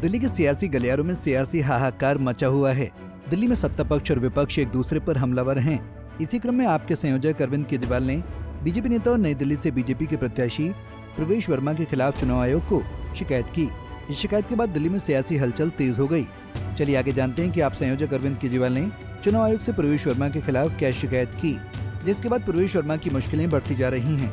दिल्ली के सियासी गलियारों में सियासी हाहाकार मचा हुआ है। दिल्ली में सत्ता पक्ष और विपक्ष एक दूसरे पर हमलावर हैं। इसी क्रम में आपके संयोजक अरविंद केजरीवाल ने बीजेपी नेता और नई दिल्ली से बीजेपी के प्रत्याशी प्रवेश वर्मा के खिलाफ चुनाव आयोग को शिकायत की। इस शिकायत के बाद दिल्ली में सियासी हलचल तेज हो गई। चलिए आगे जानते हैं कि आप संयोजक अरविंद केजरीवाल ने चुनाव आयोग से प्रवेश वर्मा के खिलाफ क्या शिकायत की, जिसके बाद प्रवेश वर्मा की मुश्किलें बढ़ती जा रही हैं।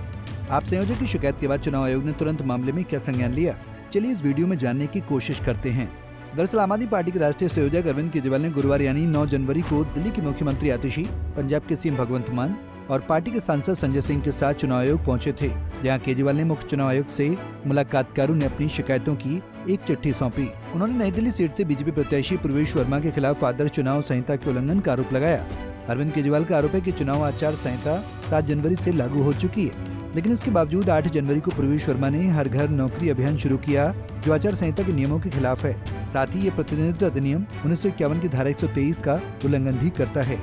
आप संयोजक की शिकायत के बाद चुनाव आयोग ने तुरंत मामले में क्या संज्ञान लिया, चलिए इस वीडियो में जानने की कोशिश करते हैं। दरअसल आम आदमी पार्टी के राष्ट्रीय संयोजक अरविंद केजरीवाल ने गुरुवार यानी 9 जनवरी को दिल्ली के मुख्यमंत्री आतिशी, पंजाब के सीएम भगवंत मान और पार्टी के सांसद संजय सिंह के साथ चुनाव आयोग पहुंचे थे, जहां केजरीवाल ने मुख्य चुनाव आयुक्त से मुलाकातकारों ने अपनी शिकायतों की एक चिट्ठी सौंपी। उन्होंने नई दिल्ली सीट से बीजेपी प्रत्याशी प्रवेश वर्मा के खिलाफ आदर्श चुनाव संहिता के उल्लंघन का आरोप लगाया। अरविंद केजरीवाल का आरोप है कि चुनाव आचार संहिता 7 जनवरी से लागू हो चुकी है, लेकिन इसके बावजूद 8 जनवरी को प्रवेश वर्मा ने हर घर नौकरी अभियान शुरू किया, जो आचार संहिता के नियमों के खिलाफ है। साथ ही ये प्रतिनिधित्व अधिनियम 1951 की धारा 123 का उल्लंघन भी करता है।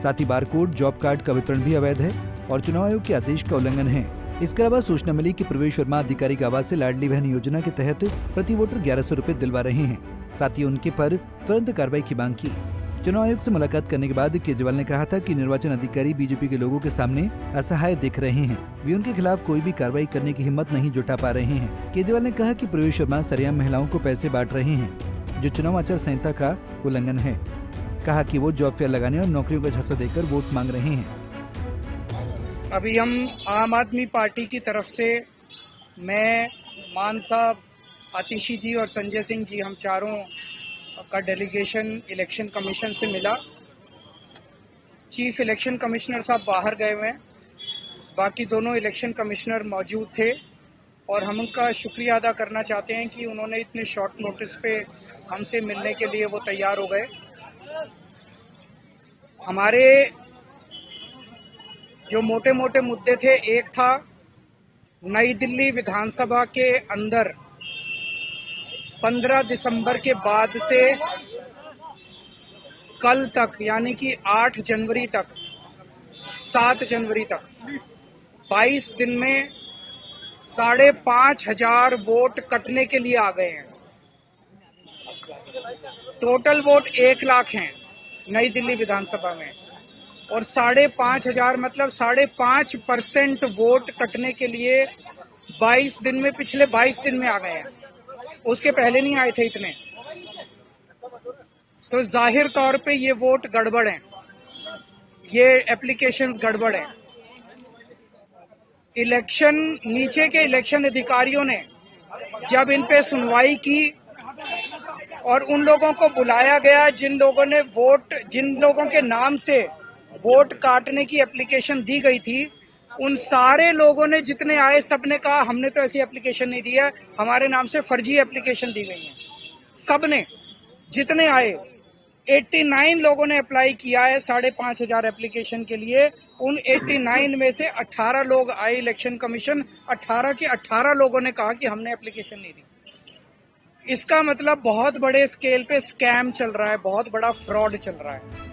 साथ ही बारकोड, जॉब कार्ड का वितरण भी अवैध है और चुनाव आयोग के आदेश का उल्लंघन है। इसके अलावा सूचना मिली कि प्रवेश वर्मा आधिकारिक आवास से लाडली बहन योजना के तहत प्रति वोटर 1100 रुपए दिलवा रहे हैं। साथ ही उनके पर तुरंत कार्रवाई की मांग की। चुनाव आयोग से मुलाकात करने के बाद केजरीवाल ने कहा था कि निर्वाचन अधिकारी बीजेपी के लोगों के सामने असहाय दिख रहे हैं, वे उनके खिलाफ कोई भी कार्रवाई करने की हिम्मत नहीं जुटा पा रहे हैं। केजरीवाल ने कहा कि प्रवेश वर्मा सरेआम महिलाओं को पैसे बांट रहे हैं, जो चुनाव आचार संहिता का उल्लंघन है। कहा कि वो जॉब फेयर लगाने और नौकरियों का झांसा देकर वोट मांग रहे हैं। अभी हम आम आदमी पार्टी की तरफ से मैं, मान साहब, आतिशी जी और संजय सिंह जी, हम चारों का डेलीगेशन इलेक्शन कमीशन से मिला। चीफ इलेक्शन कमिश्नर साहब बाहर गए हुए हैं, बाकी दोनों इलेक्शन कमिश्नर मौजूद थे और हम उनका शुक्रिया अदा करना चाहते हैं कि उन्होंने इतने शॉर्ट नोटिस पे हमसे मिलने के लिए वो तैयार हो गए। हमारे जो मोटे मोटे मुद्दे थे, एक था नई दिल्ली विधानसभा के अंदर 15 दिसंबर के बाद से कल तक, यानी कि 8 जनवरी तक, 7 जनवरी तक 22 दिन में 5,500 वोट कटने के लिए आ गए हैं। टोटल वोट 1 लाख हैं नई दिल्ली विधानसभा में, और 5,500 मतलब 5.5% वोट कटने के लिए 22 दिन में, पिछले 22 दिन में आ गए हैं। उसके पहले नहीं आए थे इतने। तो जाहिर तौर पे ये वोट गड़बड़ हैं, ये एप्लीकेशंस गड़बड़ हैं। इलेक्शन, नीचे के इलेक्शन अधिकारियों ने जब इन पे सुनवाई की और उन लोगों को बुलाया गया जिन लोगों के नाम से वोट काटने की एप्लीकेशन दी गई थी, उन सारे लोगों ने, जितने आए, सबने कहा हमने तो ऐसी एप्लीकेशन नहीं दी है, हमारे नाम से फर्जी एप्लीकेशन दी गई है। सबने, जितने आए, 89 लोगों ने अप्लाई किया है 5,500 एप्लीकेशन के लिए। उन 89 में से 18 लोग आए इलेक्शन कमीशन, 18 के 18 लोगों ने कहा कि हमने एप्लीकेशन नहीं दी। इसका मतलब बहुत बड़े स्केल पे स्कैम चल रहा है, बहुत बड़ा फ्रॉड चल रहा है।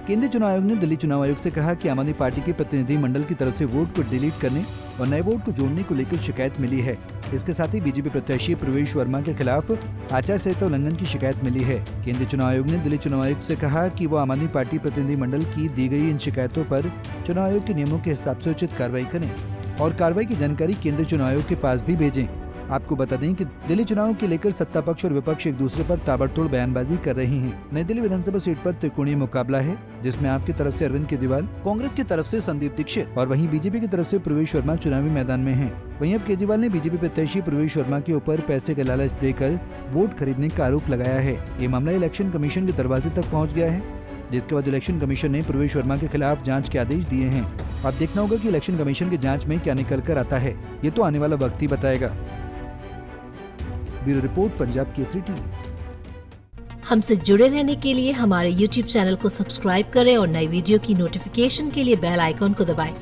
केंद्रीय चुनाव आयोग ने दिल्ली चुनाव आयोग से कहा कि आम आदमी पार्टी के प्रतिनिधि मंडल की तरफ से वोट को डिलीट करने और नए वोट को जोड़ने को लेकर शिकायत मिली है। इसके साथ ही बीजेपी प्रत्याशी प्रवेश वर्मा के खिलाफ आचार संहिता उल्लंघन की शिकायत मिली है। केंद्रीय चुनाव आयोग ने दिल्ली चुनाव आयुक्त से कहा कि वो आम आदमी पार्टी प्रतिनिधि मंडल की दी गई इन शिकायतों पर चुनाव आयोग के नियमों के हिसाब से उचित कार्रवाई करें और कार्रवाई की जानकारी केंद्रीय चुनाव आयोग के पास भी भेजें। आपको बता दें कि दिल्ली चुनाव के लेकर सत्ता पक्ष और विपक्ष एक दूसरे पर ताबड़तोड़ बयानबाजी कर रहे हैं। नई दिल्ली विधानसभा सीट पर त्रिकोणीय मुकाबला है, जिसमें आपकी तरफ से अरविंद केजरीवाल, कांग्रेस की तरफ से संदीप दीक्षित और वहीं बीजेपी की तरफ से प्रवेश वर्मा चुनावी मैदान में हैं। वहीं अब केजरीवाल ने बीजेपी प्रत्याशी प्रवेश वर्मा के ऊपर पैसे का लालच देकर वोट खरीदने का आरोप लगाया है। ये मामला इलेक्शन कमीशन के दरवाजे तक पहुँच गया है, जिसके बाद इलेक्शन कमीशन ने प्रवेश वर्मा के खिलाफ जाँच के आदेश दिए हैं। अब देखना होगा कि इलेक्शन कमीशन की जाँच में क्या निकल कर आता है, ये तो आने वाला वक्त ही बताएगा। Bureau report, Punjab Kesari TV. हमसे जुड़े रहने के लिए हमारे YouTube चैनल को सब्सक्राइब करें और नई वीडियो की नोटिफिकेशन के लिए बेल आइकॉन को दबाएं।